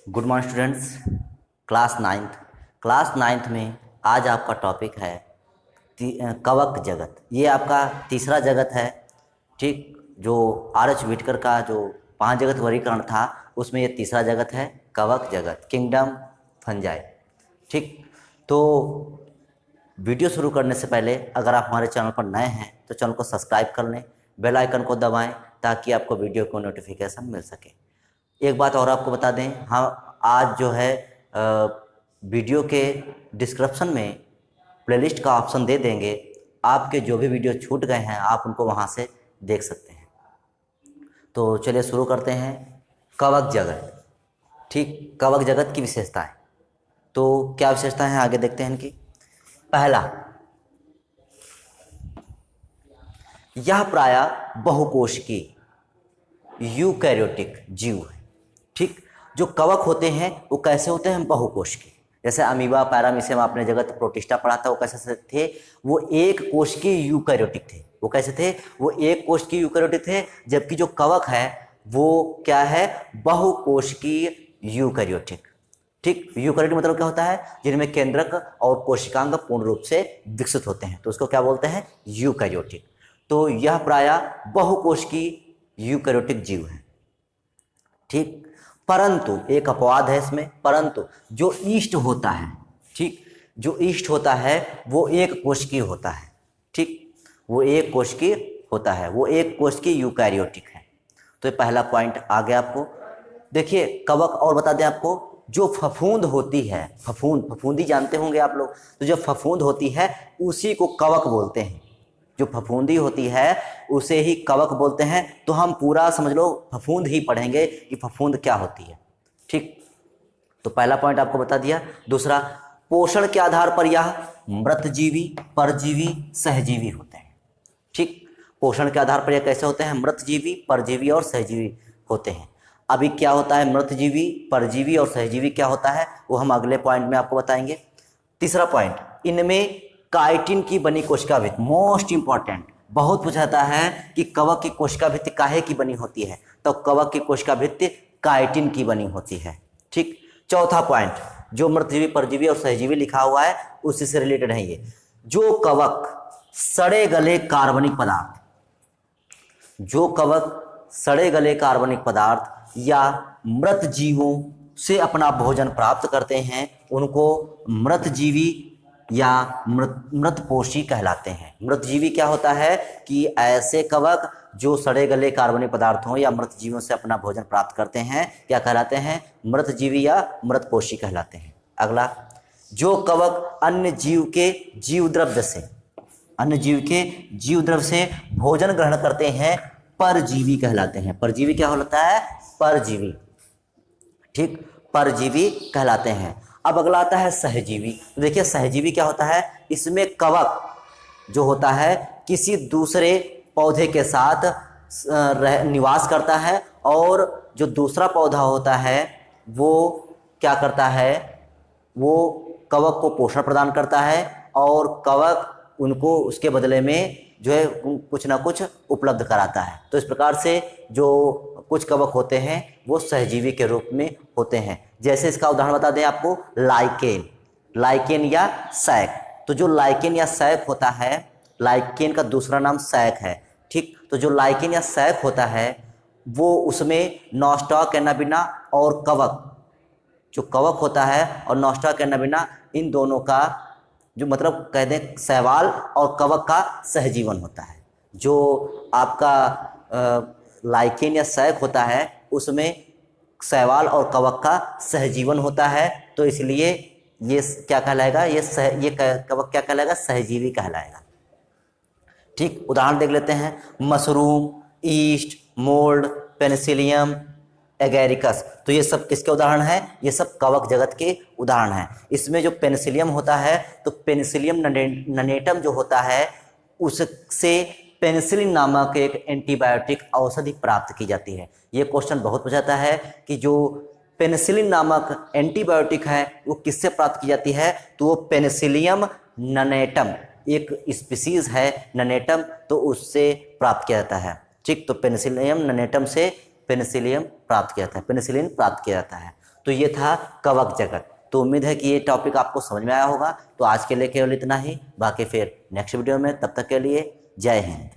Good morning students. Class ninth में आज आपका टॉपिक है कवक जगत। ये आपका तीसरा जगत है। ठीक, जो आर एच व्हिटकर का जो 5 जगत वर्गीकरण था उसमें ये तीसरा जगत है, कवक जगत, किंगडम फंजाई। ठीक, तो वीडियो शुरू करने से पहले अगर आप हमारे चैनल पर नए हैं तो चैनल को सब्सक्राइब कर लें, बेल आइकन को दबाएं ताकि आपको वीडियो को नोटिफिकेशन मिल सके। एक बात और आपको बता दें, हम आज जो है वीडियो के डिस्क्रिप्शन में प्लेलिस्ट का ऑप्शन दे देंगे। आपके जो भी वीडियो छूट गए हैं आप उनको वहाँ से देख सकते हैं। तो चलिए शुरू करते हैं। कवक जगत। ठीक, कवक जगत की विशेषताएं। तो क्या विशेषताएं हैं आगे देखते हैं इनकी। पहला, यह प्रायः बहुकोशिकीय यूकैरियोटिक जीव है। ठीक, जो कवक होते हैं वो कैसे होते हैं? बहुकोशिकीय। जैसे अमीबा, पैरामीशियम, आपने जगत प्रोटिस्टा पढ़ा था, वो कैसे थे? वो एक कोशिकीय यूकैरियोटिक थे। वो कैसे थे? वो एक कोशिकीय यूकैरियोटिक थे। जबकि जो कवक है वो क्या है? बहुकोशिकीय यूकैरियोटिक। ठीक, यूकैरियोटिक मतलब क्या होता है? जिनमें केंद्रक और कोशिकांग पूर्ण रूप से विकसित होते हैं, तो उसको क्या बोलते हैं? यूकैरियोटिक। तो यह प्रायः बहुकोशिकीय यूकैरियोटिक जीव है। ठीक, परंतु एक अपवाद है इसमें, परंतु जो ईस्ट होता है, ठीक, जो ईस्ट होता है वो एक कोशिकीय होता है। ठीक, वो एक कोशिकीय होता है, वो एक कोशिकीय यूकैरियोटिक है। तो ये पहला पॉइंट आ गया आपको। देखिए कवक, और बता दें आपको, जो फफूंद होती है, फफूंदी जानते होंगे आप लोग, तो जो फफूंद होती है उसी को कवक बोलते हैं। जो फफूंदी होती है उसे ही कवक बोलते हैं। तो हम पूरा समझ लो फफूंद ही पढ़ेंगे कि फफूंद क्या होती है। ठीक, तो पहला पॉइंट आपको बता दिया। दूसरा, पोषण के आधार पर यह मृतजीवी, परजीवी, सहजीवी होते हैं। ठीक, पोषण के आधार पर यह कैसे होते हैं? मृतजीवी, परजीवी और सहजीवी होते हैं। अभी क्या होता है मृतजीवी, परजीवी और सहजीवी क्या होता है वो हम अगले पॉइंट में आपको बताएंगे। तीसरा पॉइंट, इनमें काइटिन की बनी कोशिका भित्ति, मोस्ट इंपॉर्टेंट, बहुत पूछा जाता है कि कवक की कोशिका भित्ति काहे की बनी होती है? तो कवक की कोशिका भित्ति काइटिन की बनी होती है। ठीक, चौथा पॉइंट, जो मृतजीवी, परजीवी और सहजीवी लिखा हुआ है उसी से रिलेटेड है ये। जो कवक सड़े गले कार्बनिक पदार्थ, जो कवक सड़े गले कार्बनिक पदार्थ या मृत जीवों से अपना भोजन प्राप्त करते हैं उनको मृतजीवी या मृतपोषी कहलाते हैं। मृतजीवी क्या होता है? कि ऐसे कवक जो सड़े गले कार्बनिक पदार्थों या मृत जीवों से अपना भोजन प्राप्त करते हैं क्या कहलाते हैं? मृतजीवी या मृतपोषी कहलाते हैं। अगला, जो कवक अन्य जीव के जीव द्रव्य से भोजन ग्रहण करते हैं परजीवी कहलाते हैं। परजीवी क्या होता है? परजीवी। ठीक, परजीवी कहलाते हैं। अब अगला आता है सहजीवी। तो देखिए सहजीवी क्या होता है? इसमें कवक जो होता है किसी दूसरे पौधे के साथ निवास करता है और जो दूसरा पौधा होता है वो क्या करता है? वो कवक को पोषण प्रदान करता है और कवक उनको उसके बदले में जो है कुछ ना कुछ उपलब्ध कराता है। तो इस प्रकार से जो कुछ कवक होते हैं वो सहजीवी के रूप में होते हैं। जैसे इसका उदाहरण बता दें आपको, लाइकेन या सैक। तो जो लाइकेन या सैक होता है, लाइकेन का दूसरा नाम सैक है। ठीक, तो जो लाइकेन या सैक होता है वो उसमें नॉस्टा कैनाबिना और कवक, जो कवक होता है और नॉस्टा कैनाबिना, इन दोनों का जो मतलब कह दें शैवाल और कवक का सहजीवन होता है। जो आपका लाइकेन या सैक होता है उसमें शैवाल और कवक का सहजीवन होता है, तो इसलिए ये क्या कहलाएगा? ये कवक क्या कहलाएगा? सहजीवी कहलाएगा। ठीक, उदाहरण देख लेते हैं। Mushroom, east, mould, Penicillium, agaricus, तो ये सब किसके उदाहरण हैं? ये सब कवक जगत के उदाहरण हैं। इसमें जो पेनिसिलियम होता है तो पेनिसिलियम ननेटम जो होता है उससे पेनिसिलिन नामक एक एंटीबायोटिक औषधि प्राप्त की जाती है। ये क्वेश्चन बहुत पूछा जाता है कि जो पेनिसिलिन नामक एंटीबायोटिक है वो किससे प्राप्त की जाती है? तो वो पेनिसिलियम ननेटम, एक स्पीसीज है ननेटम, तो उससे प्राप्त किया जाता है। ठीक, तो पेनिसिलियम ननेटम से पेनिसिलिन प्राप्त किया जाता है। तो ये था कवक जगत। तो उम्मीद है कि ये टॉपिक आपको समझ में आया होगा। तो आज के लिए केवल इतना ही, बाकी फिर नेक्स्ट वीडियो में, तब तक के लिए जय हिंद।